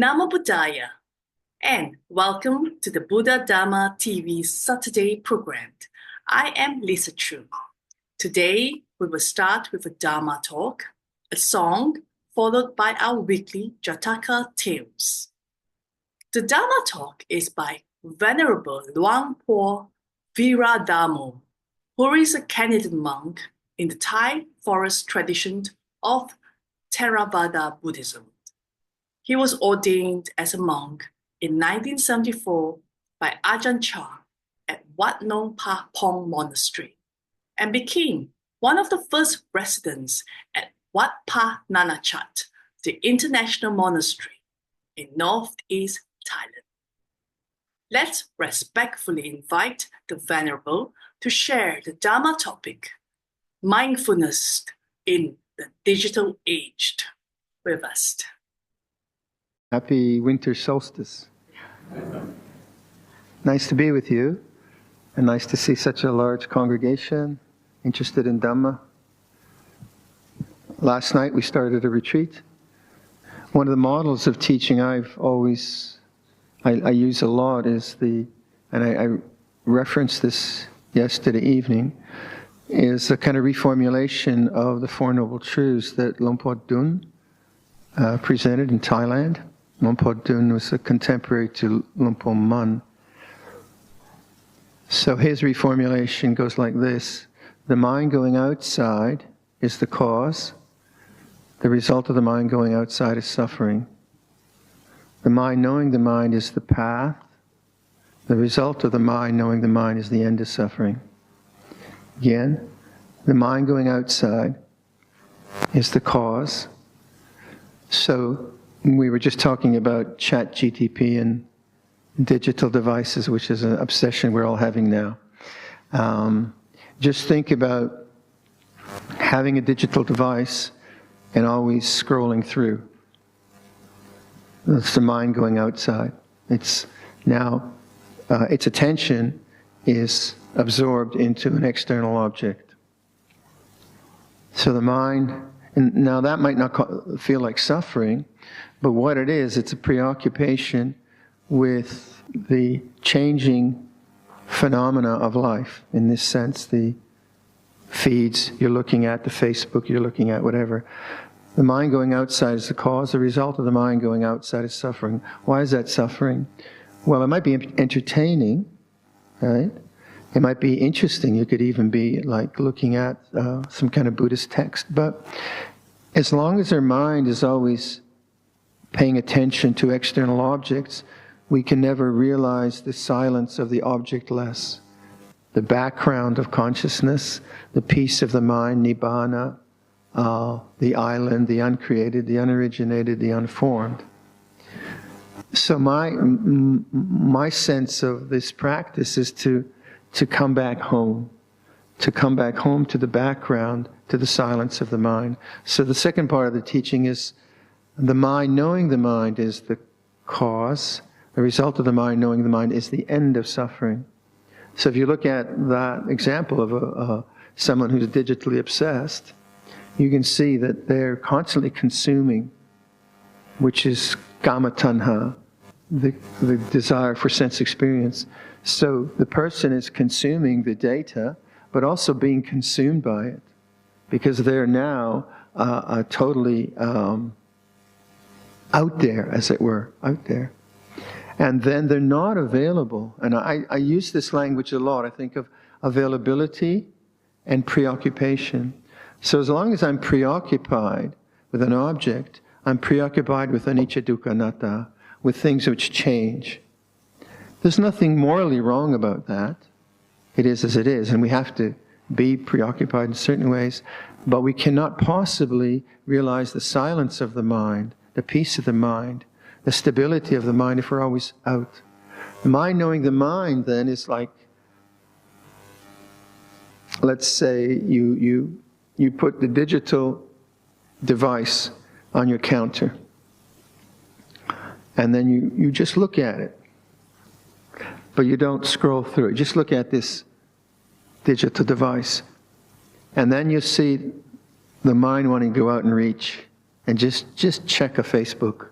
Namo Buddhaya, and welcome to the Buddha Dharma TV Saturday program. I am Lisa Chu. Today, we will start with a Dharma talk, a song, followed by our weekly Jataka tales. The Dharma talk is by Venerable Luang Por Viradamo, who is a Canadian monk in the Thai forest tradition of Theravada Buddhism. He was ordained as a monk in 1974 by Ajahn Chah at Wat Nong Pa Pong Monastery and became one of the first residents at Wat Pa Nanachat, the international monastery in northeast Thailand. Let's respectfully invite the Venerable to share the Dharma topic, mindfulness in the digital age, with us. Happy winter solstice. Nice to be with you, and nice to see such a large congregation interested in Dhamma. Last night we started a retreat. One of the models of teaching I use a lot is I referenced this yesterday evening, is a kind of reformulation of the Four Noble Truths that Luang Por Dun presented in Thailand. Luang Por Dun was a contemporary to Luang Por Mun. So his reformulation goes like this: the mind going outside is the cause. The result of the mind going outside is suffering. The mind knowing the mind is the path. The result of the mind knowing the mind is the end of suffering. Again, the mind going outside is the cause. So we were just talking about ChatGTP and digital devices, which is an obsession we're all having now. Just think about having a digital device and always scrolling through. That's the mind going outside. It's now, its attention is absorbed into an external object. So the mind, and now that might not feel like suffering, but what it is, it's a preoccupation with the changing phenomena of life. In this sense, the feeds you're looking at, the Facebook you're looking at, whatever. The mind going outside is the cause. The result of the mind going outside is suffering. Why is that suffering? Well, it might be entertaining, right? It might be interesting. You could even be like looking at some kind of Buddhist text. But as long as our mind is always paying attention to external objects, we can never realize the silence of the objectless, the background of consciousness, the peace of the mind, nibbana, the island, the uncreated, the unoriginated, the unformed. So my sense of this practice is to come back home, to the background, to the silence of the mind. So the second part of the teaching is the mind knowing the mind is the cause. The result of the mind knowing the mind is the end of suffering. So if you look at that example of someone who's digitally obsessed, you can see that they're constantly consuming, which is kama tanha, the desire for sense experience. So the person is consuming the data, but also being consumed by it, because they're now totally out there, as it were, out there. And then they're not available. And I use this language a lot. I think of availability and preoccupation. So as long as I'm preoccupied with an object, I'm preoccupied with anicca dukkha anatta, with things which change. There's nothing morally wrong about that. It is as it is, and we have to be preoccupied in certain ways, but we cannot possibly realize the silence of the mind, the peace of the mind, the stability of the mind if we're always out. The mind knowing the mind then is like, let's say you put the digital device on your counter, and then you just look at it, but you don't scroll through it. Just look at this digital device, and then you see the mind wanting to go out and reach and just check a Facebook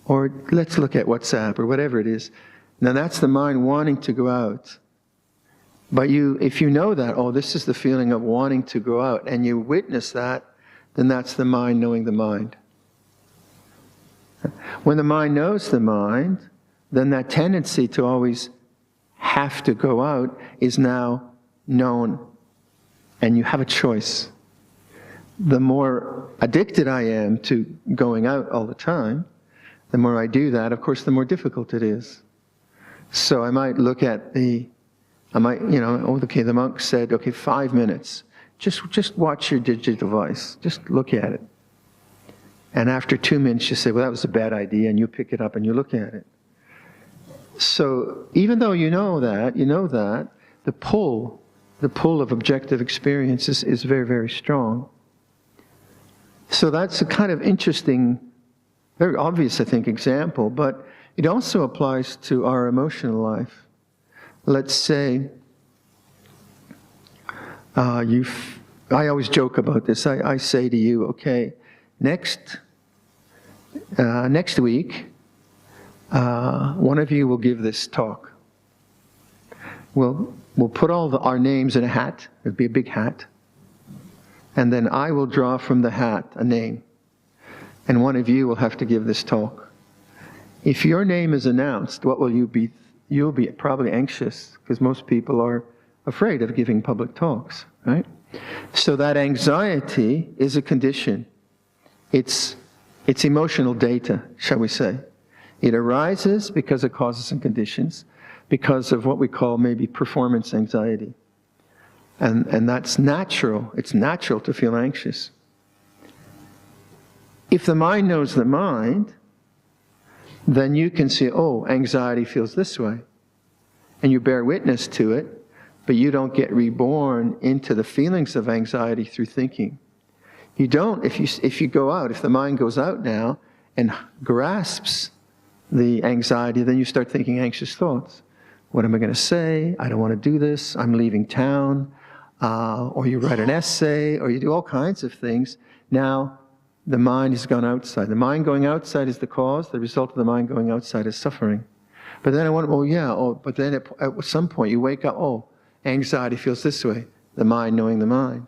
or let's look at WhatsApp, or whatever it is. Now that's the mind wanting to go out. But if you know that, oh, this is the feeling of wanting to go out, and you witness that, then that's the mind knowing the mind. When the mind knows the mind, then that tendency to always have to go out is now known, and you have a choice. The more addicted I am to going out all the time, the more I do that, of course, the more difficult it is. So I might look at the monk said, okay, 5 minutes. Just watch your digital device. Just look at it. And after 2 minutes, you say, well, that was a bad idea, and you pick it up and you look at it. So even though you know that, the pull of objective experience is very, very strong. So that's a kind of interesting, very obvious, I think, example, but it also applies to our emotional life. Let's say, I always joke about this. I say to you, okay, next week, one of you will give this talk. We'll put all our names in a hat. It'll be a big hat. And then I will draw from the hat a name. And one of you will have to give this talk. If your name is announced, what will you be? You'll be probably anxious, because most people are afraid of giving public talks, right? So that anxiety is a condition. It's emotional data, shall we say. It arises because it causes some conditions, because of what we call maybe performance anxiety. And that's natural. It's natural to feel anxious. If the mind knows the mind, then you can see, oh, anxiety feels this way. And you bear witness to it, but you don't get reborn into the feelings of anxiety through thinking. You don't, if you go out, if the mind goes out now and grasps the anxiety, then you start thinking anxious thoughts. What am I going to say? I don't want to do this. I'm leaving town. Or you write an essay, or you do all kinds of things. Now, the mind has gone outside. The mind going outside is the cause. The result of the mind going outside is suffering. But then but then at some point you wake up, oh, anxiety feels this way. The mind knowing the mind.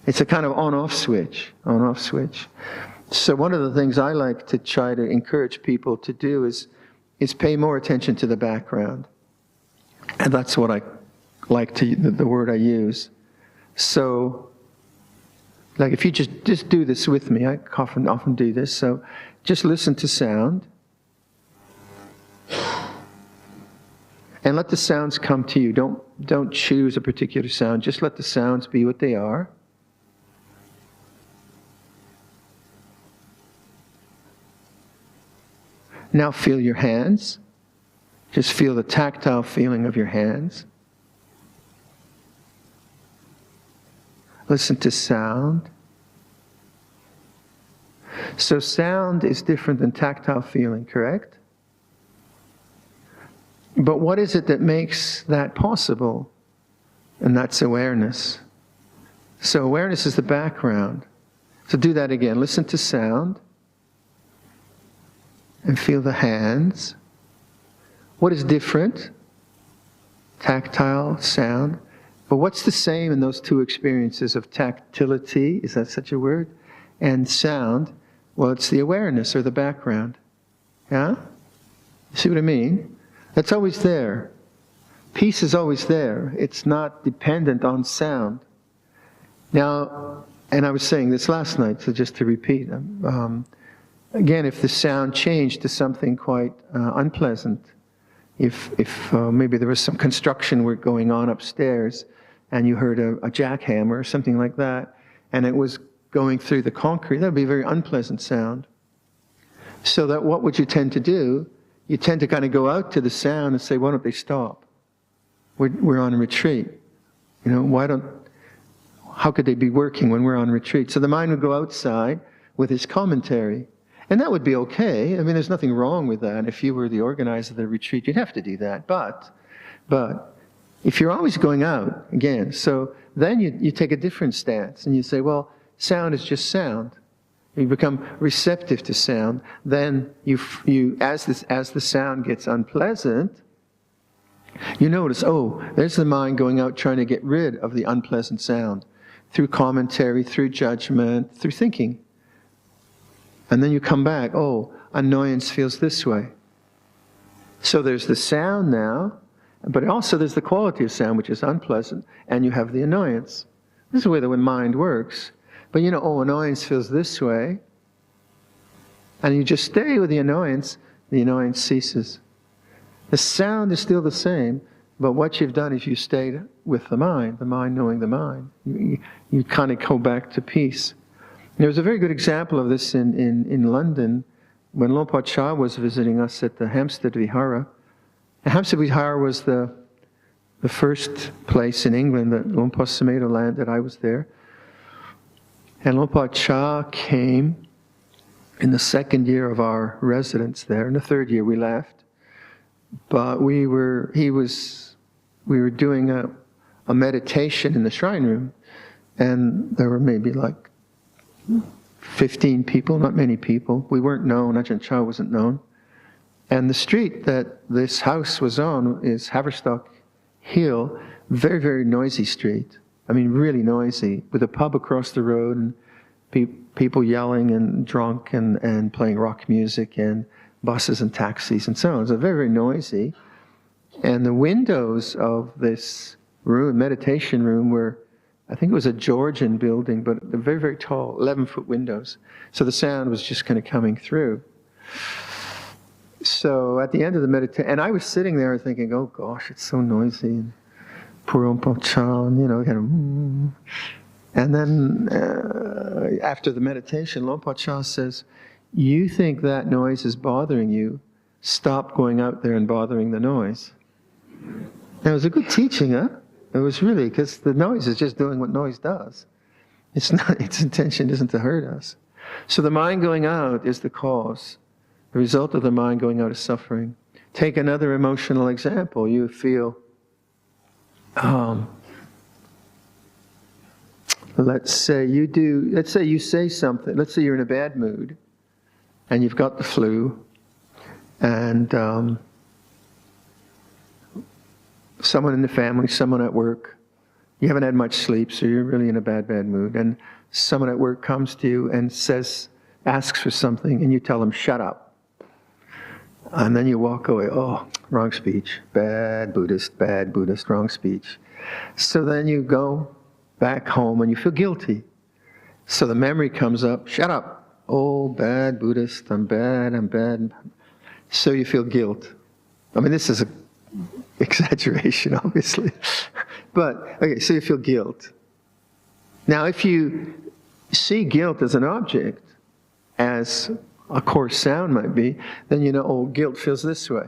It's a kind of on-off switch. So one of the things I like to try to encourage people to do is pay more attention to the background. And that's what I like the word I use. So, like if you just do this with me, I often do this. So, just listen to sound, and let the sounds come to you. Don't choose a particular sound. Just let the sounds be what they are. Now feel your hands. Just feel the tactile feeling of your hands. Listen to sound. So sound is different than tactile feeling, correct? But what is it that makes that possible? And that's awareness. So awareness is the background. So do that again. Listen to sound. And feel the hands. What is different? Tactile, sound. But what's the same in those two experiences of tactility, is that such a word? And sound? Well, it's the awareness or the background. Yeah? You see what I mean? That's always there. Peace is always there. It's not dependent on sound. Now, and I was saying this last night, so just to repeat, again, if the sound changed to something quite unpleasant, if maybe there was some construction work going on upstairs and you heard a jackhammer or something like that, and it was going through the concrete, that would be a very unpleasant sound. So that what would you tend to do? You tend to kind of go out to the sound and say, why don't they stop? We're on retreat. How could they be working when we're on retreat? So the mind would go outside with his commentary. And that would be okay. I mean, there's nothing wrong with that. If you were the organizer of the retreat, you'd have to do that. But if you're always going out, again, so then you take a different stance and you say, well, sound is just sound. You become receptive to sound. Then as the sound gets unpleasant, you notice, oh, there's the mind going out trying to get rid of the unpleasant sound through commentary, through judgment, through thinking. And then you come back, oh, annoyance feels this way. So there's the sound now, but also there's the quality of sound, which is unpleasant, and you have the annoyance. This is the way the mind works. But oh, annoyance feels this way, and you just stay with the annoyance ceases. The sound is still the same, but what you've done is you stayed with the mind knowing the mind. You kind of go back to peace. There was a very good example of this in London when Luang Por Chah was visiting us at the Hampstead Vihara. And Hampstead Vihara was the first place in England that Luang Por Sumedho landed. I was there. And Luang Por Chah came in the second year of our residence there. In the third year we left. But we were doing a meditation in the shrine room. And there were maybe like 15 people, not many people. We weren't known, Ajahn Chah wasn't known. And the street that this house was on is Haverstock Hill, very, very noisy street. I mean, really noisy, with a pub across the road and people yelling and drunk and playing rock music and buses and taxis and so on. So very, very noisy. And the windows of this room, meditation room, were, I think it was a Georgian building, but they're very, very tall, 11-foot windows. So the sound was just kind of coming through. So at the end of the meditation, and I was sitting there thinking, oh gosh, it's so noisy. And poor Luang Por Chah, kind of, and then after the meditation, Luang Por Chah says, you think that noise is bothering you, stop going out there and bothering the noise. That was a good teaching, huh? It was really, because the noise is just doing what noise does. It's not, its intention isn't to hurt us. So the mind going out is the cause. The result of the mind going out is suffering. Take another emotional example. You feel, let's say you say something, let's say you're in a bad mood, and you've got the flu, and someone in the family, someone at work, you haven't had much sleep, so you're really in a bad mood, and someone at work comes to you and asks for something, and you tell them, shut up. And then you walk away, oh, wrong speech, bad Buddhist, wrong speech. So then you go back home and you feel guilty. So the memory comes up, shut up, oh, bad Buddhist, I'm bad. So you feel guilt. I mean, this is an exaggeration, obviously. But, okay, so you feel guilt. Now, if you see guilt as an object, as a coarse sound might be, then you know, oh, guilt feels this way.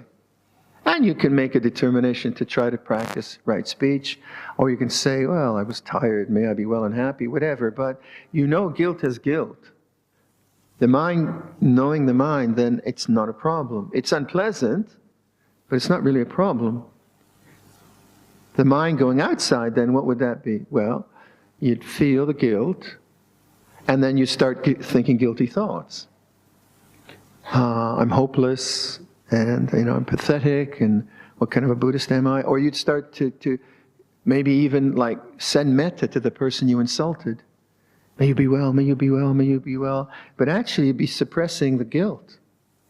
And you can make a determination to try to practice right speech, or you can say, well, I was tired, may I be well and happy, whatever, but you know guilt is guilt. The mind, knowing the mind, then it's not a problem. It's unpleasant, but it's not really a problem. The mind going outside, then what would that be? Well, you'd feel the guilt, and then you start thinking guilty thoughts. I'm hopeless, and I'm pathetic, and what kind of a Buddhist am I? Or you'd start to maybe even like send metta to the person you insulted. May you be well, may you be well, may you be well. But actually you'd be suppressing the guilt.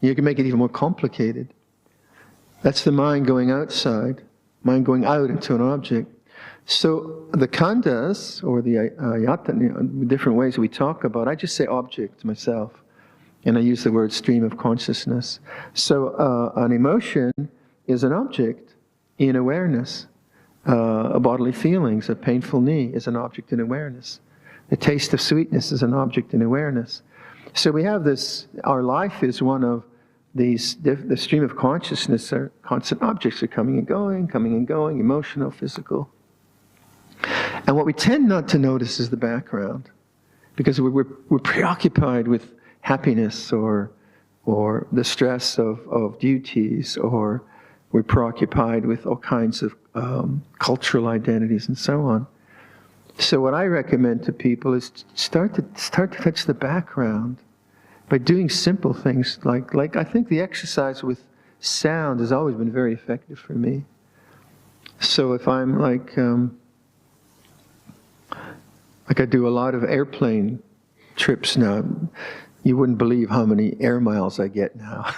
You can make it even more complicated. That's the mind going outside, mind going out into an object. So the khandhas, or the ayatana, different ways we talk about, I just say object myself. And I use the word stream of consciousness. So an emotion is an object in awareness. A bodily feelings, a painful knee is an object in awareness. The taste of sweetness is an object in awareness. So we have this, our life is one of these, the stream of consciousness are constant objects are coming and going, emotional, physical. And what we tend not to notice is the background. Because we're preoccupied with happiness or the stress of duties, or we're preoccupied with all kinds of cultural identities and so on. So what I recommend to people is start to touch the background. by doing simple things like I think the exercise with sound has always been very effective for me. So if I'm like I do a lot of airplane trips now, you wouldn't believe how many air miles I get now.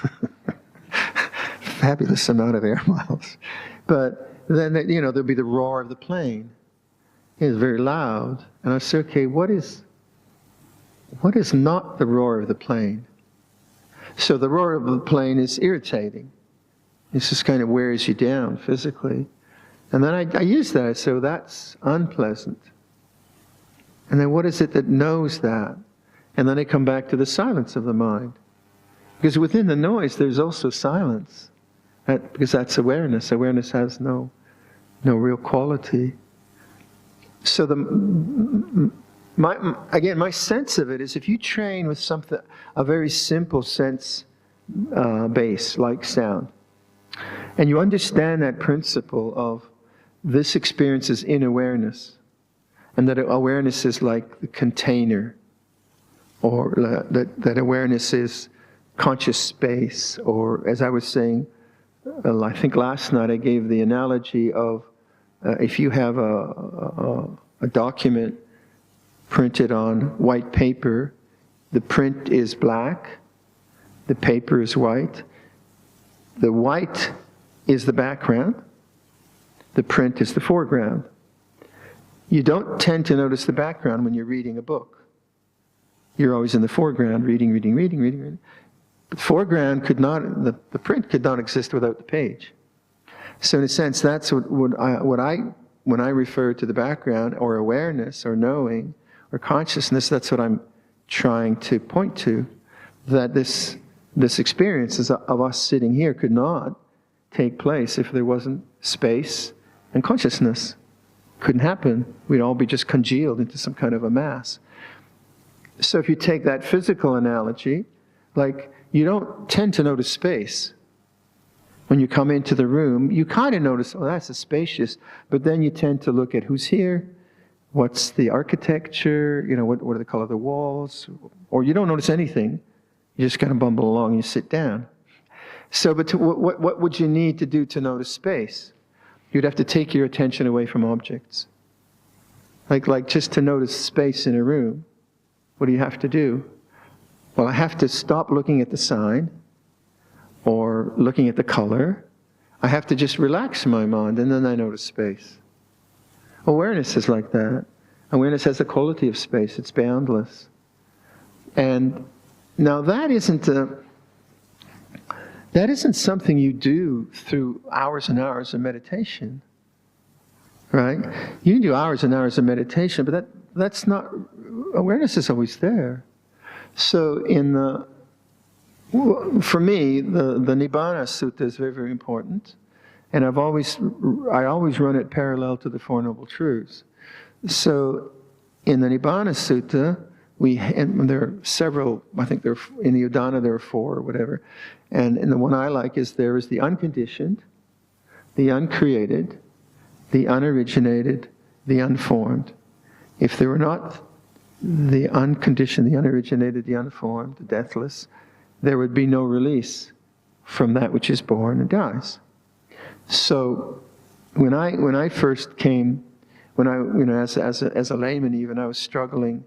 Fabulous amount of air miles. But then, there'll be the roar of the plane. It's very loud. And I say, okay, what is not the roar of the plane? So the roar of the plane is irritating. It just kind of wears you down physically. And then I use that, so that's unpleasant. And then what is it that knows that? And then I come back to the silence of the mind. Because within the noise, there's also silence. Because that's awareness. Awareness has no real quality. So my sense of it is, if you train with something, a very simple sense base like sound, and you understand that principle of this experience is in awareness, and that awareness is like the container, or that awareness is conscious space, or as I was saying, I think last night I gave the analogy of if you have a document printed on white paper, the print is black, the paper is white, the white is the background, the print is the foreground. You don't tend to notice the background when you're reading a book. You're always in the foreground, reading. The foreground could not, the print could not exist without the page. So in a sense, that's when I refer to the background, or awareness, or knowing, or consciousness, that's what I'm trying to point to. That this experience of us sitting here could not take place if there wasn't space and consciousness. Couldn't happen. We'd all be just congealed into some kind of a mass. So if you take that physical analogy, like, you don't tend to notice space. When you come into the room, you kind of notice, oh, that's a spacious, but then you tend to look at who's here, what's the architecture, what are the color of the walls, or you don't notice anything. You just kind of bumble along and you sit down. So, but what would you need to do to notice space? You'd have to take your attention away from objects. Like just to notice space in a room, what do you have to do? Well, I have to stop looking at the sign or looking at the color. I have to just relax my mind, and then I notice space. Awareness is like that. Awareness has a quality of space. It's boundless. And now that isn't something you do through hours and hours of meditation, right? You can do hours and hours of meditation, but that's not, awareness is always there. So for me, the Nibbana Sutta is very, very important. And I always run it parallel to the Four Noble Truths. So in the Nibbana Sutta, and there are several, I think in the Udana there are 4 or whatever. And the one I like is there is the unconditioned, the uncreated, the unoriginated, the unformed. If there were not the unconditioned, the unoriginated, the unformed, the deathless, there would be no release from that which is born and dies. So when I first came, as a layman even, I was struggling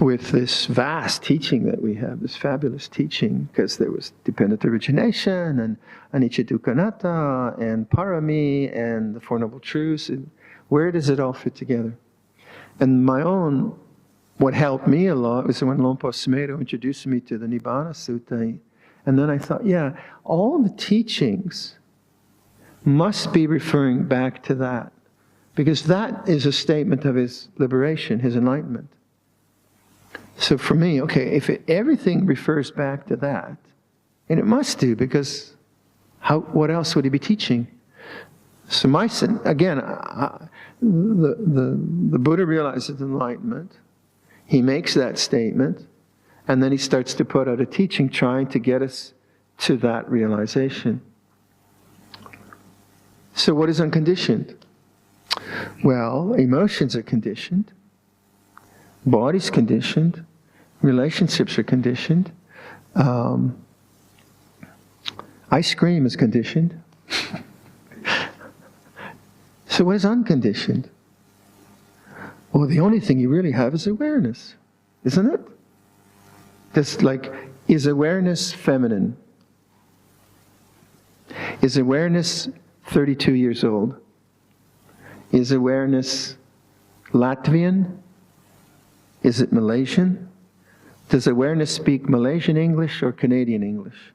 with this vast teaching that we have, this fabulous teaching, because there was dependent origination and anicca dukkha anatta and parami and the Four Noble Truths. Where does it all fit together? And what helped me a lot was when Lompo Smedo introduced me to the Nibbana Sutta. And then I thought, yeah, all the teachings must be referring back to that. Because that is a statement of his liberation, his enlightenment. So for me, okay, if everything refers back to that, and it must do, because what else would he be teaching? So again, the Buddha realizes enlightenment. He makes that statement, and then he starts to put out a teaching trying to get us to that realization. So what is unconditioned? Well, emotions are conditioned, body's conditioned, Relationships are conditioned. Ice cream is conditioned. So what is unconditioned? Well, the only thing you really have is awareness, isn't it? Just like, is awareness feminine? Is awareness 32 years old? Is awareness Latvian? Is it Malaysian? Does awareness speak Malaysian English or Canadian English?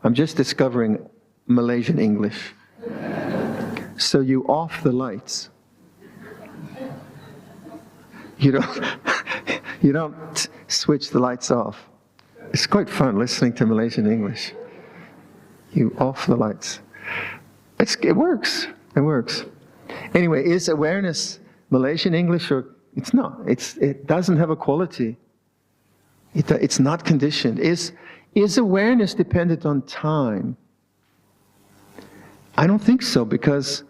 I'm just discovering Malaysian English. So you off the lights. You don't switch the lights off. It's quite fun listening to Malaysian English. You off the lights. It works. It works. Anyway, is awareness Malaysian English or it's not? It doesn't have a quality. It's not conditioned. Is awareness dependent on time? I don't think so, because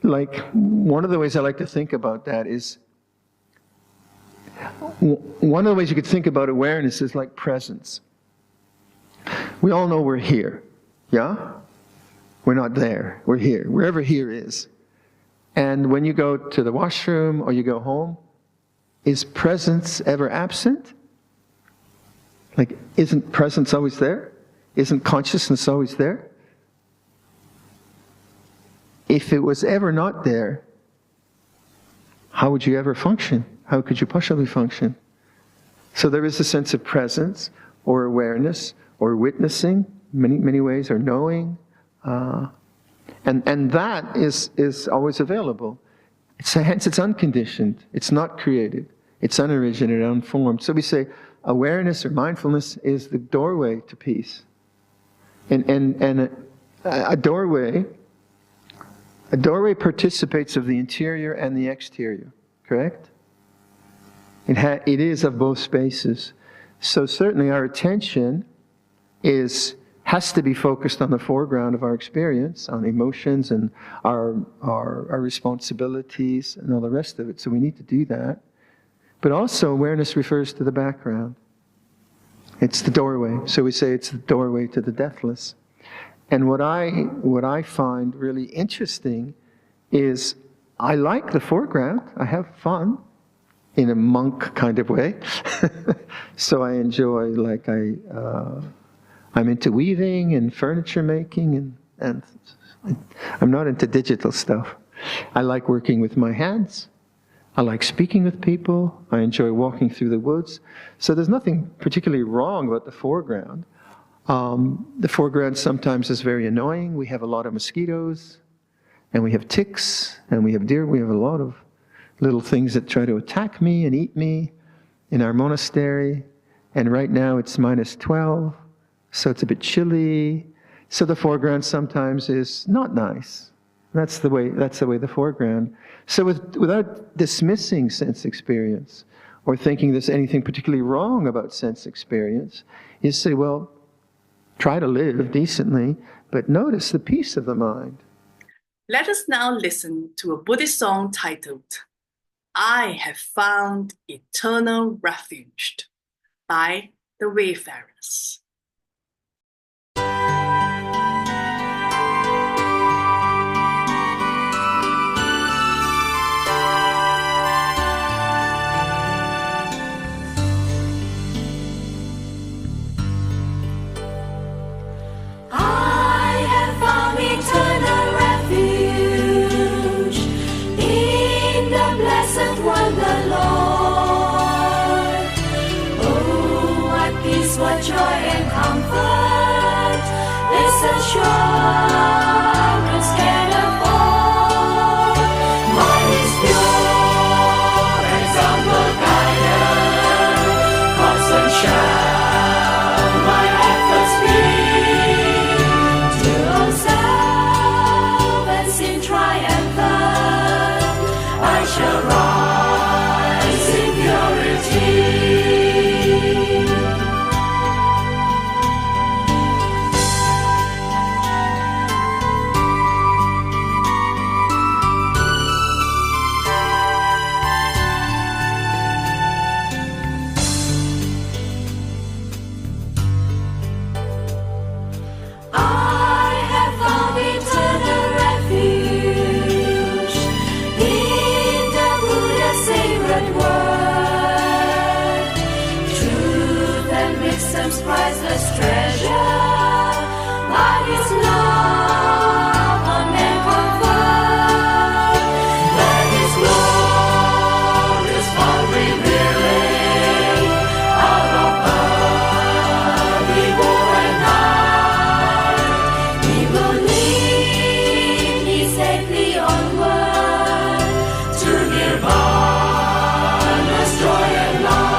like one of the ways I like to think about that is, one of the ways you could think about awareness is like presence. We all know we're here, yeah? We're not there, we're here, wherever here is. And when you go to the washroom or you go home, is presence ever absent? Like, isn't presence always there? Isn't consciousness always there? If it was ever not there, how would you ever function? How could you possibly function? So there is a sense of presence, or awareness, or witnessing, many ways, or knowing. And that is always available. Hence it's unconditioned. It's not created. It's unoriginate, unformed. So we say awareness or mindfulness is the doorway to peace. And a doorway participates of the interior and the exterior, correct? It is of both spaces. So certainly our attention has to be focused on the foreground of our experience, on emotions and our responsibilities and all the rest of it. So we need to do that. But also awareness refers to the background. It's the doorway. So we say it's the doorway to the deathless. And what I find really interesting is I like the foreground. I have fun in a monk kind of way. So I enjoy, like I'm into weaving and furniture making, and I'm not into digital stuff. I like working with my hands. I like speaking with people. I enjoy walking through the woods. So there's nothing particularly wrong about the foreground. The foreground sometimes is very annoying. We have a lot of mosquitoes, and we have ticks, and we have deer. We have a lot of little things that try to attack me and eat me in our monastery. And right now it's -12, so it's a bit chilly. So the foreground sometimes is not nice. That's the way the foreground. So without dismissing sense experience or thinking there's anything particularly wrong about sense experience, you say, well, try to live decently, but notice the peace of the mind. Let us now listen to a Buddhist song titled, I Have Found Eternal Refuge by the Wayfarers. What joy and comfort this assurance can afford. Mine is pure, example guidance, constant shall my efforts be to observe and sing triumphant. I shall rise in purity. kingdom's priceless treasure. By His love on men conferred, let His glorious power revealing out of earthly war and night. He will lead me safely onward to nirvana's joy and light.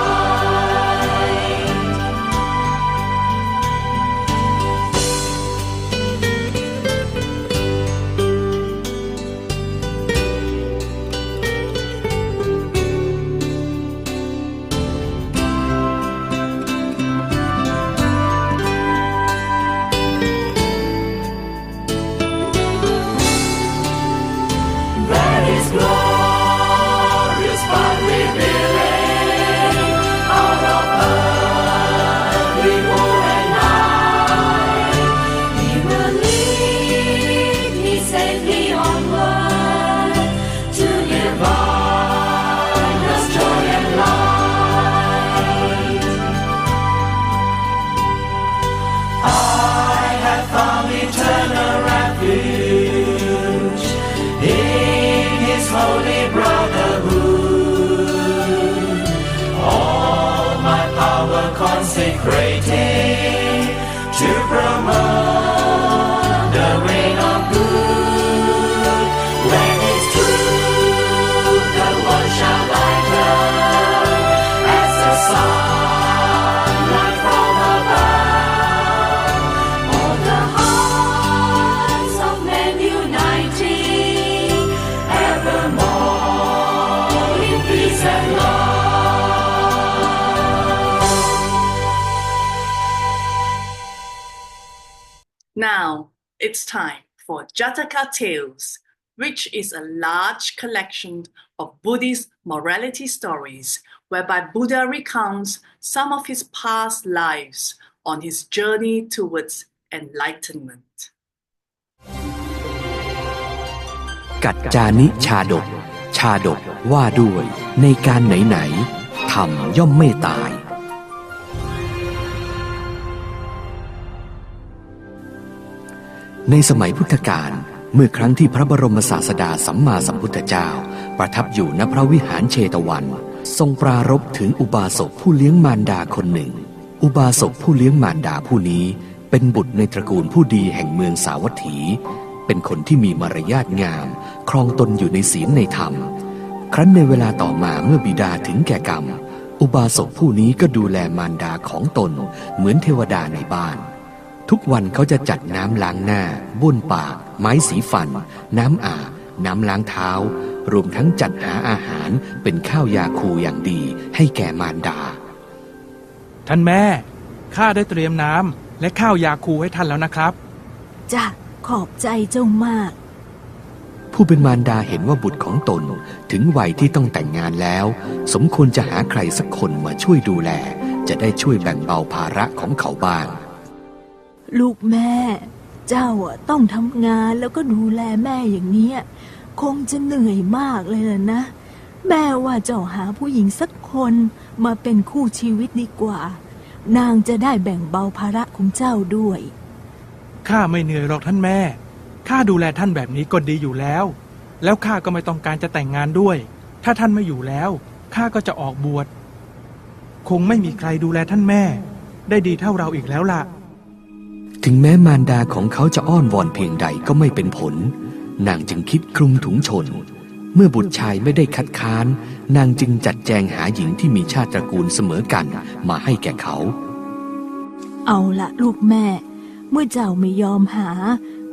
That is glorious power revealing out of earthly war and night. He will lead me safely onward to nirvana's joy and light. I have found eternal refuge in His holy brotherhood. All my power consecrating to promote the reign of good. When His truth the world shall lighten as the sunlight from above. All the hearts of men uniting evermore in peace and love. Now it's time for Jataka Tales, which is a large collection of Buddhist morality stories whereby Buddha recounts some of his past lives on his journey towards enlightenment. กัจจานิชาดก ชาดกว่าด้วยในการไหนๆธรรมย่อมไม่ตาย ในสมัยพุทธกาลเมื่อครั้งที่พระบรมศาสดาสัมมาสัมพุทธเจ้าประทับอยู่ณพระวิหารเชตวันทรงปรารภถึงอุบาสกผู้เลี้ยงมารดาคนหนึ่ง อุบาสกผู้เลี้ยงมารดาผู้นี้เป็นบุตรในตระกูลผู้ดีแห่งเมืองสาวัตถีเป็นคนที่มีมารยาทงามครองตนอยู่ในศีลในธรรม ครั้นในเวลาต่อมาเมื่อบิดาถึงแก่กรรม อุบาสกผู้นี้ก็ดูแลมารดาของตนเหมือนเทวดาในบ้านทุกวันเขาจะจัดน้ำล้างหน้าบ้วนปากไม้สีฟันน้ำอาบน้ำล้างเท้ารวมทั้งจัดหาอาหารเป็นข้าวยาคูอย่างดีให้แก่มารดา ท่านแม่ข้าได้เตรียมน้ำและข้าวยาคูให้ท่านแล้วนะครับ จ้ะขอบใจเจ้ามาก ผู้เป็นมารดาเห็นว่าบุตรของตนถึงวัยที่ต้องแต่งงานแล้ว สมควรจะหาใครสักคนมาช่วยดูแลจะได้ช่วยแบ่งเบาภาระของเขาบ้าง ลูกแม่ เจ้าต้องทำงานแล้วก็ดูแลแม่อย่างเนี้ยคงจะเหนื่อยมากเลยล่ะนะ แม่ว่าเจ้าหาผู้หญิงสักคนมาเป็นคู่ชีวิตดีกว่า นางจะได้แบ่งเบาภาระของเจ้าด้วย ข้าไม่เหนื่อยหรอกท่านแม่ข้าดูแลท่านแบบนี้ก็ดีอยู่แล้ว แล้วข้าก็ไม่ต้องการจะแต่งงานด้วย ถ้าท่านไม่อยู่แล้วข้าก็จะออกบวชคงไม่มีใครดูแลท่านแม่ได้ดีเท่าเราอีกแล้วล่ะ ถึงแม้มารดาของเขาจะอ้อนวอนเพียงใดก็ไม่เป็นผลนางจึงคิดคลุมถุงชนเมื่อบุตรชายไม่ได้คัดค้านนางจึงจัดแจงหาหญิงที่มีชาติตระกูลเสมอกันมาให้แก่เขา เอาละลูกแม่ เมื่อเจ้าไม่ยอมหา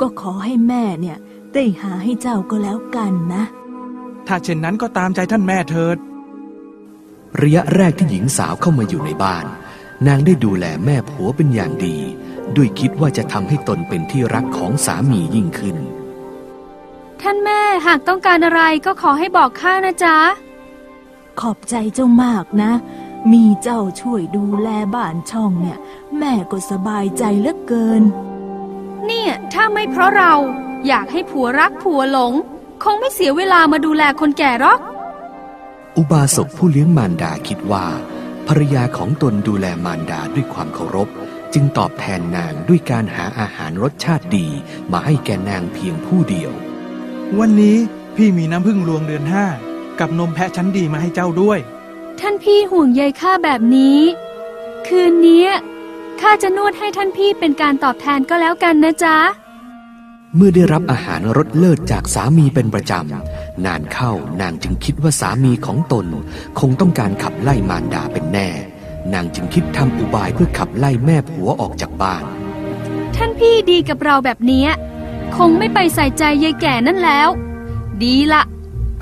ก็ขอให้แม่เนี่ยได้หาให้เจ้าก็แล้วกันนะ ถ้าเช่นนั้นก็ตามใจท่านแม่เถิด ระยะแรกที่หญิงสาวเข้ามาอยู่ในบ้านนางได้ดูแลแม่ผัวเป็นอย่างดีด้วยคิดว่าจะทำให้ตนเป็นที่รักของสามียิ่งขึ้น ท่านแม่หากต้องการอะไรก็ขอให้บอกข้านะจ๊ะ ขอบใจเจ้ามากนะ มีเจ้าช่วยดูแลบ้านช่องเนี่ยแม่ก็สบายใจเหลือเกิน เนี่ยถ้าไม่เพราะเราอยากให้ผัวรักผัวหลงคงไม่เสียเวลามาดูแลคนแก่หรอก อุบาสกผู้เลี้ยงมารดาคิดว่า ภรรยาของตนดูแลมารดาด้วยความเคารพจึงตอบแทนนางด้วยการหาอาหารรสชาติดีมาให้แก่นางเพียงผู้เดียววันนี้พี่มีน้ำผึ้งรวงเดือน5กับนมแพะชั้นดีมาให้เจ้าด้วยท่านพี่ห่วงใยข้าแบบนี้คืนนี้ข้าจะนวดให้ท่านพี่เป็นการตอบแทนก็แล้วกันนะจ๊ะเมื่อได้รับอาหารรสเลิศจากสามีเป็นประจำนานเข้านางจึงคิดว่าสามีของตนคงต้องการขับไล่มารดาเป็นแน่นางจึงคิดทำอุบายเพื่อขับไล่แม่ผัวออกจากบ้านท่านพี่ดีกับเราแบบนี้คงไม่ไปใส่ใจยายแก่นั่นแล้วดีละ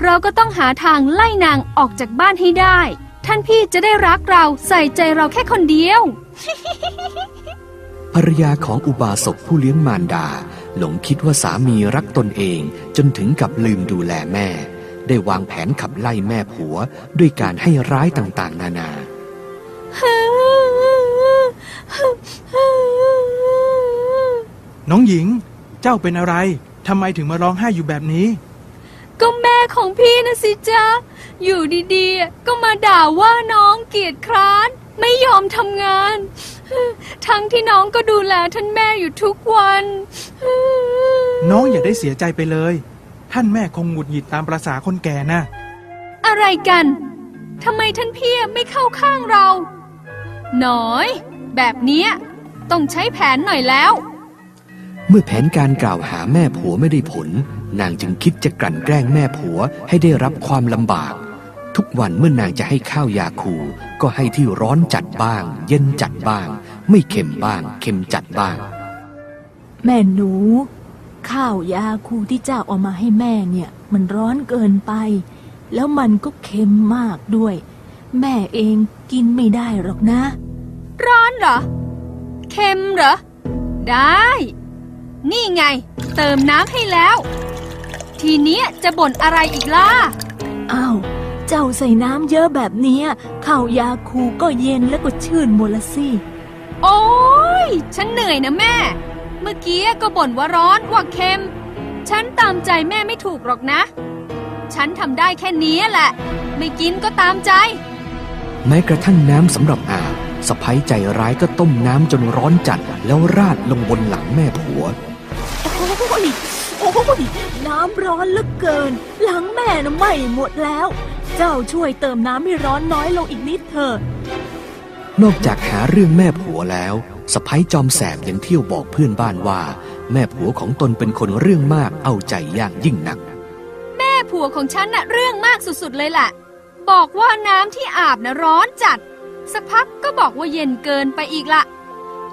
เราก็ต้องหาทางไล่นางออกจากบ้านให้ได้ท่านพี่จะได้รักเราใส่ใจเราแค่คนเดียว ภรรยาของอุบาสกผู้เลี้ยงมารดาหลงคิดว่าสามีรักตนเองจนถึงกับลืมดูแลแม่ได้วางแผนขับไล่แม่ผัวด้วยการให้ร้ายต่างๆนานาน้องหญิงเจ้าเป็นอะไรทำไมถึงมาร้องไห้อยู่แบบนี้ก็แม่ของพี่นะสิจ๊ะอยู่ดีๆก็มาด่าว่าน้องเกียจคร้านไม่ยอมทำงานทั้งที่น้องก็ดูแลท่านแม่อยู่ทุกวันน้องอย่าได้เสียใจไปเลยท่านแม่คงหงุดหงิดตามประสาคนแก่นะอะไรกันทำไมท่านพี่ไม่เข้าข้างเราหน่อยแบบนี้ต้องใช้แผนหน่อยแล้วเมื่อแผนการกล่าวหาแม่ผัวไม่ได้ผลนางจึงคิดจะกลั่นแกล้งแม่ผัวให้ได้รับความลำบากทุกวันเมื่อนางจะให้ข้าวยาคูก็ให้ที่ร้อนจัดบ้างเย็นจัดบ้างไม่เค็มบ้างเค็มจัดบ้างแม่หนูข้าวยาคูที่เจ้าเอามาให้แม่เนี่ยมันร้อนเกินไปแล้วมันก็เค็มมากด้วยแม่เองกินไม่ได้หรอกนะร้อนเหรอเค็มเหรอได้นี่ไงเติมน้ำให้แล้วทีเนี้ยจะบ่นอะไรอีกล่ะอ้าวเจ้าใส่น้ำเยอะแบบนี้ข้าวยาคูก็เย็นแล้วก็ชื่นหมดละสิโอ้ยฉันเหนื่อยนะแม่เมื่อกี้ก็บ่นว่าร้อนว่าเค็มฉันตามใจแม่ไม่ถูกหรอกนะฉันทำได้แค่นี้แหละไม่กินก็ตามใจแม้กระทั่งน้ำสำหรับอาบสะใภ้ใจร้ายก็ต้มน้ำจนร้อนจัดแล้วราดลงบนหลังแม่ผัวโอ้ยน้ำร้อนเหลือเกินหลังแม่น่ะไหม้หมดแล้วเจ้าช่วยเติมน้ำให้ร้อนน้อยลงอีกนิดเถอะนอกจากหาเรื่องแม่ผัวแล้วสะใภ้จอมแสบยังเที่ยวบอกเพื่อนบ้านว่าแม่ผัวของตนเป็นคนเรื่องมากเอาใจยากยิ่งนักแม่ผัวของฉันน่ะเรื่องมากสุดๆเลยแหละบอกว่าน้ำที่อาบน่ะร้อนจัดสักพักก็บอกว่าเย็นเกินไปอีกละ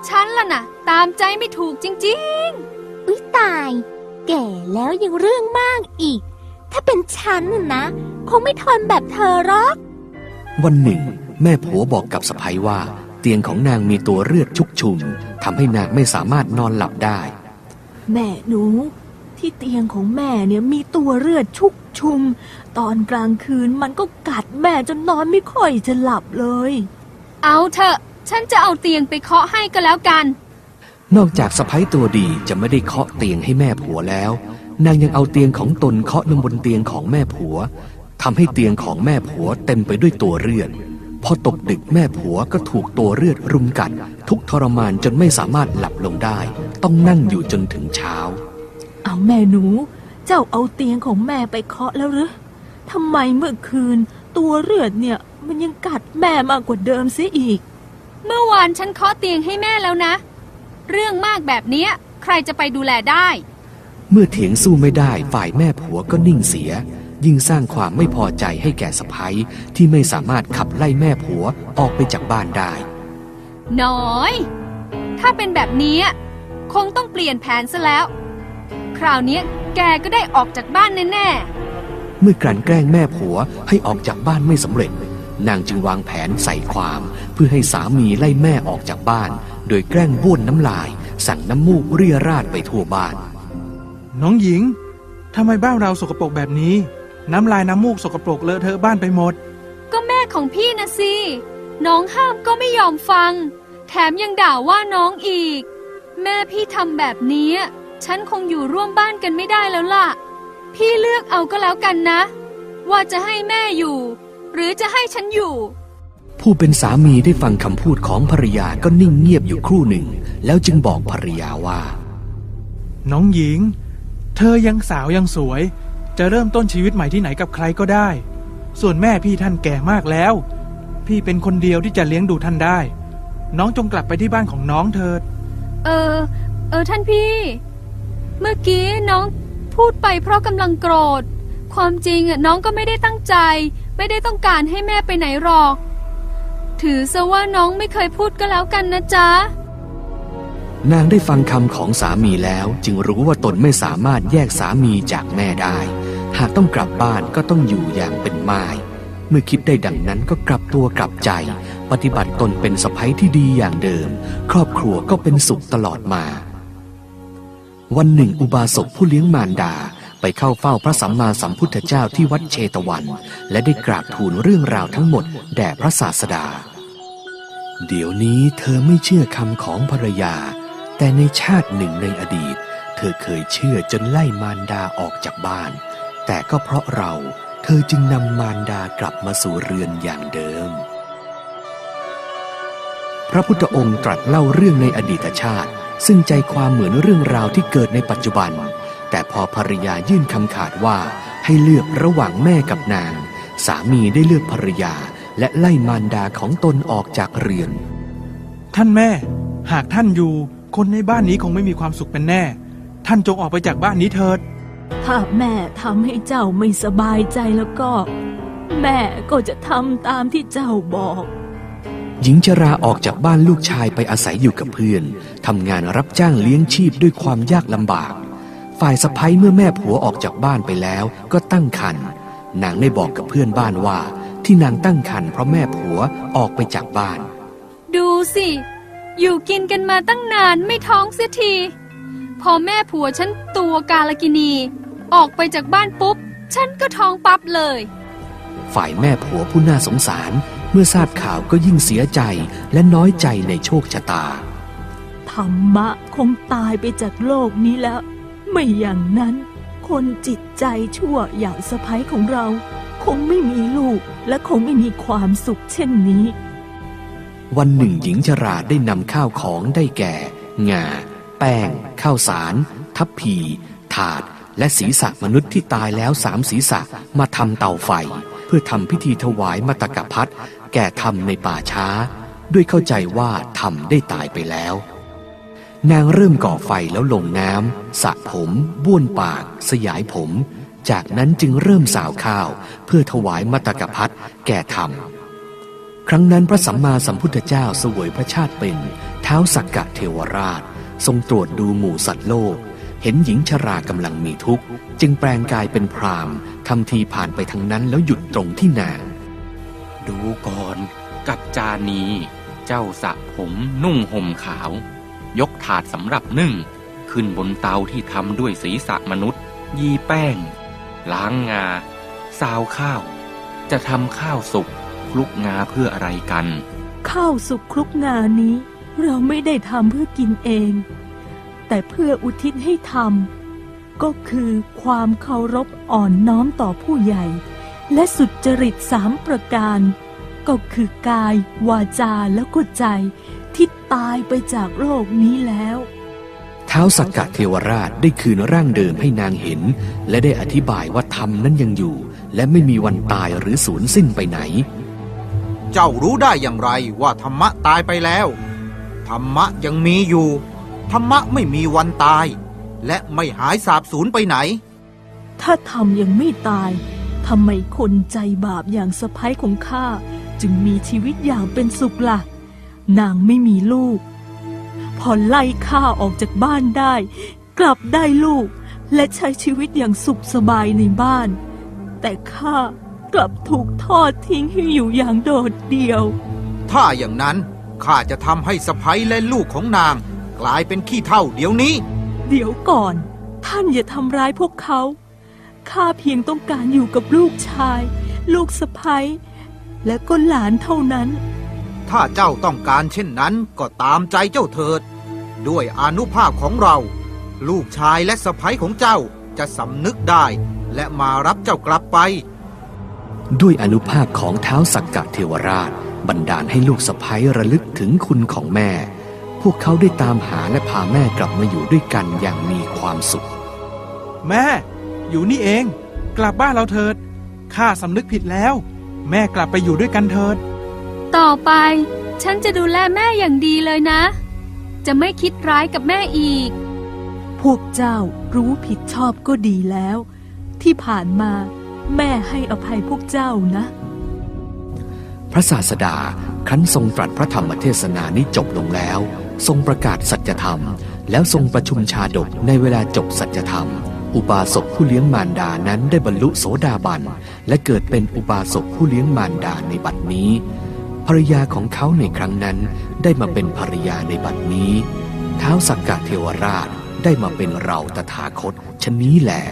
ฉันล่ะน่ะตามใจไม่ถูกจริงๆอุ๊ยตายแก่แล้วยังเรื่องมากอีกถ้าเป็นฉันนะคงไม่ทนแบบเธอหรอกวันหนึ่งแม่ผัวบอกกับสะใภ้ว่าเตียงของนางมีตัวเลือดชุกชุมทำให้นางไม่สามารถนอนหลับได้แม่หนูที่เตียงของแม่เนี่ยมีตัวเลือดชุกชุมตอนกลางคืนมันก็กัดแม่จนนอนไม่ค่อยจะหลับเลยเอาเถอะฉันจะเอาเตียงไปเคาะให้ก็แล้วกันนอกจากสะใภ้ตัวดีจะไม่ได้เคาะเตียงให้แม่ผัวแล้วนางยังเอาเตียงของตนเคาะลงบนเตียงของแม่ผัวทำให้เตียงของแม่ผัวเต็มไปด้วยตัวเลือดพอตกดึกแม่ผัวก็ถูกตัวเลือดรุมกัดทุกทรมานจนไม่สามารถหลับลงได้ต้องนั่งอยู่จนถึงเช้าเอาแม่หนูเจ้าเอาเตียงของแม่ไปเคาะแล้วหรือทำไมเมื่อคืนตัวเลือดเนี่ยมันยังกัดแม่มากกว่าเดิมเสียอีกเมื่อวานฉันเคาะเตียงให้แม่แล้วนะเรื่องมากแบบนี้ใครจะไปดูแลได้เมื่อเถียงสู้ไม่ได้ฝ่ายแม่ผัวก็นิ่งเสียยิ่งสร้างความไม่พอใจให้แก่สะใภ้ที่ไม่สามารถขับไล่แม่ผัวออกไปจากบ้านได้น้อยถ้าเป็นแบบนี้คงต้องเปลี่ยนแผนซะแล้วคราวนี้แกก็ได้ออกจากบ้านแน่ๆเมื่อกลั่นแกล้งแม่ผัวให้ออกจากบ้านไม่สำเร็จนางจึงวางแผนใส่ความเพื่อให้สามีไล่แม่ออกจากบ้านโดยแกล้งบ้วนน้ำลายสั่งน้ำมูกเรี่ยราดไปทั่วบ้านน้องหญิงทำไมบ้านเราสกปรกแบบนี้น้ำลายน้ำมูกสกปรกเลอะเทอะบ้านไปหมดก็แม่ของพี่นะสิน้องห้ามก็ไม่ยอมฟังแถมยังด่าว่าน้องอีกแม่พี่ทำแบบนี้ฉันคงอยู่ร่วมบ้านกันไม่ได้แล้วล่ะพี่เลือกเอาก็แล้วกันนะว่าจะให้แม่อยู่หรือจะให้ฉันอยู่ ผู้เป็นสามีได้ฟังคำพูดของภรรยาก็นิ่งเงียบอยู่ครู่หนึ่งแล้วจึงบอกภรรยาว่า น้องหญิง เธอยังสาวยังสวย จะเริ่มต้นชีวิตใหม่ที่ไหนกับใครก็ได้ ส่วนแม่พี่ท่านแก่มากแล้ว พี่เป็นคนเดียวที่จะเลี้ยงดูท่านได้ น้องจงกลับไปที่บ้านของน้องเถิด ท่านพี่ เมื่อกี้น้องพูดไปเพราะกำลังโกรธ ความจริงน้องก็ไม่ได้ตั้งใจ ไม่ได้ต้องการให้แม่ไปไหนหรอก ถือซะว่าน้องไม่เคยพูดก็แล้วกันนะจ๊ะ นางได้ฟังคำของสามีแล้วจึงรู้ว่าตนไม่สามารถแยกสามีจากแม่ได้ หากต้องกลับบ้านก็ต้องอยู่อย่างเป็นม่าย เมื่อคิดได้ดังนั้นก็กลับตัวกลับใจ ปฏิบัติตนเป็นสะใภ้ที่ดีอย่างเดิม ครอบครัวก็เป็นสุขตลอดมา วันหนึ่งอุบาสกผู้เลี้ยงมารดาไปเข้าเฝ้าพระสัมมาสัมพุทธเจ้าที่วัดเชตวันและได้กราบทูลเรื่องราวทั้งหมดแด่พระศาสดา เดี๋ยวนี้เธอไม่เชื่อคำของภรรยาแต่ในชาติหนึ่งในอดีตเธอเคยเชื่อจนไล่มารดาออกจากบ้านแต่ก็เพราะเราเธอจึงนำมารดากลับมาสู่เรือนอย่างเดิมพระพุทธองค์ตรัสเล่าเรื่องในอดีตชาติซึ่งใจความเหมือนเรื่องราวที่เกิดในปัจจุบันแต่พอภรรยายื่นคำขาดว่าให้เลือกระหว่างแม่กับนางสามีได้เลือกภรรยาและไล่มารดาของตนออกจากเรือนท่านแม่หากท่านอยู่คนในบ้านนี้คงไม่มีความสุขเป็นแน่ท่านจงออกไปจากบ้านนี้เถิดถ้าแม่ทำให้เจ้าไม่สบายใจแล้วก็แม่ก็จะทำตามที่เจ้าบอกหญิงชราออกจากบ้านลูกชายไปอาศัยอยู่กับเพื่อนทำงานรับจ้างเลี้ยงชีพด้วยความยากลำบากฝ่ายสะใภ้เมื่อแม่ผัวออกจากบ้านไปแล้วก็ตั้งครรภ์นางได้บอกกับเพื่อนบ้านว่าที่นางตั้งครรภ์เพราะแม่ผัวออกไปจากบ้านดูสิอยู่กินกันมาตั้งนานไม่ท้องเสียทีพอแม่ผัวฉันตัวกาลกินีออกไปจากบ้านปุ๊บฉันก็ท้องปั๊บเลยฝ่ายแม่ผัวผู้น่าสงสารเมื่อทราบข่าวก็ยิ่งเสียใจและน้อยใจในโชคชะตาธรรมะคงตายไปจากโลกนี้แล้วไม่อย่างนั้นคนจิตใจชั่วอย่างสะใภ้ของเราคงไม่มีลูกและคงไม่มีความสุขเช่นนี้วันหนึ่งหญิงชราได้นำข้าวของได้แก่งาแป้งข้าวสารทัพพีถาดและศีรษะมนุษย์ที่ตายแล้ว3ศีรษะมาทำเตาไฟเพื่อทำพิธีถวายมตกพัดแก่ธรรมในป่าช้าด้วยเข้าใจว่าธรรมได้ตายไปแล้วนางเริ่มก่อไฟแล้วลงน้ำสระผมบ้วนปากสยายผมจากนั้นจึงเริ่มสาวข้าวเพื่อถวายมตกพัดแก่ธรรมครั้งนั้นพระสัมมาสัมพุทธเจ้าเสวยพระชาติเป็นท้าวสักกะเทวราชทรงตรวจดูหมู่สัตว์โลกเห็นหญิงชรากำลังมีทุกข์จึงแปลงกายเป็นพราหมณ์ทำทีผ่านไปทางนั้นแล้วหยุดตรงที่นางดูก่อนกัจจานีเจ้าสระผมนุ่งห่มขาวยกถาดสำหรับนึ่งขึ้นบนเตาที่ทำด้วยศีรษะมนุษย์ยีแป้งล้างงาซาวข้าวจะทำข้าวสุกคลุกงาเพื่ออะไรกันข้าวสุกคลุกงานี้เราไม่ได้ทำเพื่อกินเองแต่เพื่ออุทิศให้ทำก็คือความเคารพอ่อนน้อมต่อผู้ใหญ่และสุจริต3ประการก็คือกายวาจาแล้วก็ใจที่ตายไปจากโลกนี้แล้วท้าวสักกะเทวราชได้คืนร่างเดิมให้นางเห็นและได้อธิบายว่าธรรมนั้นยังอยู่และไม่มีวันตายหรือสูญสิ้นไปไหนเจ้ารู้ได้อย่างไรว่าธรรมะตายไปแล้วธรรมะยังมีอยู่ธรรมะไม่มีวันตายและไม่หายสาบสูญไปไหนถ้าธรรมยังไม่ตายทำไมคนใจบาปอย่างสะใภ้ของข้าจึงมีชีวิตอย่างเป็นสุขล่ะนางไม่มีลูกพอไล่ข้าออกจากบ้านได้กลับได้ลูกและใช้ชีวิตอย่างสุขสบายในบ้านแต่ข้ากลับถูกทอดทิ้งให้อยู่อย่างโดดเดี่ยวถ้าอย่างนั้นข้าจะทำให้สะใภ้และลูกของนางกลายเป็นขี้เถ้าเดี๋ยวนี้เดี๋ยวก่อนท่านอย่าทำร้ายพวกเขาข้าเพียงต้องการอยู่กับลูกชายลูกสะใภ้และก็หลานเท่านั้นถ้าเจ้าต้องการเช่นนั้นก็ตามใจเจ้าเถิดด้วยอานุภาพของเราลูกชายและสะใภ้ของเจ้าจะสำนึกได้และมารับเจ้ากลับไปด้วยอานุภาพของท้าวสักกะเทวราช บันดาลให้ลูกสะใภ้ระลึกถึงคุณของแม่ พวกเขาได้ตามหาและพาแม่กลับมาอยู่ด้วยกันอย่างมีความสุข แม่อยู่นี่เองกลับบ้านเราเถิดข้าสำนึกผิดแล้วแม่กลับไปอยู่ด้วยกันเถิดต่อไปฉันจะดูแลแม่อย่างดีเลยนะจะไม่คิดร้ายกับแม่อีกพวกเจ้ารู้ผิดชอบก็ดีแล้ว ที่ผ่านมาแม่ให้อภัยพวกเจ้านะ พระศาสดาครั้นทรงตรัสพระธรรมเทศนานี้จบลงแล้วทรงประกาศสัจธรรมแล้วทรงประชุมชาดกในเวลาจบสัจธรรมอุบาสกผู้เลี้ยงมารดานั้นได้บรรลุโสดาบันและเกิดเป็นอุบาสกผู้เลี้ยงมารดาในบัดนี้ภรรยาของเขาในครั้งนั้นได้มาเป็นภรรยาในบัดนี้ท้าวสักกะเทวราชได้มาเป็นเราตถาคตฉะนี้แหละ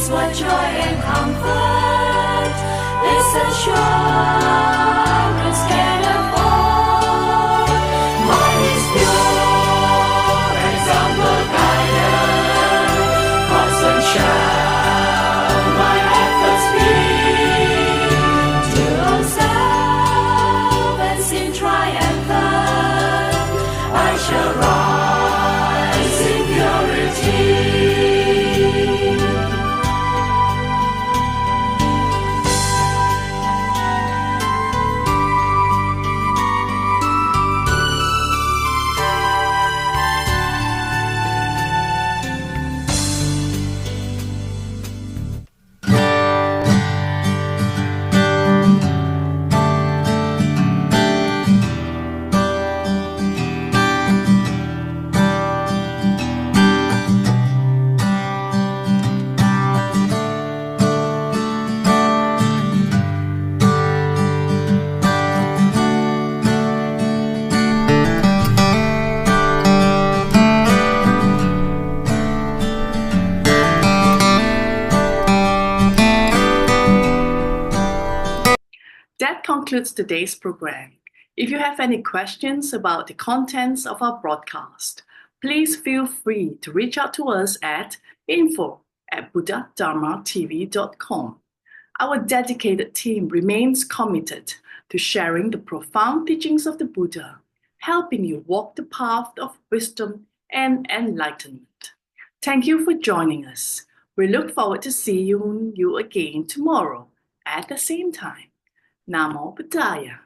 What joy and comfort this assurance can afford. Mine is pure, example guided, constant shall my efforts be to observe and sin triumphant. I shall rise in purity. That concludes today's program. If you have any questions about the contents of our broadcast, please feel free to reach out to us at info@buddhadharmatv.com. Our dedicated team remains committed to sharing the profound teachings of the Buddha, helping you walk the path of wisdom and enlightenment. Thank you for joining us. We look forward to seeing you again tomorrow at the same time. Namo Buddhaya.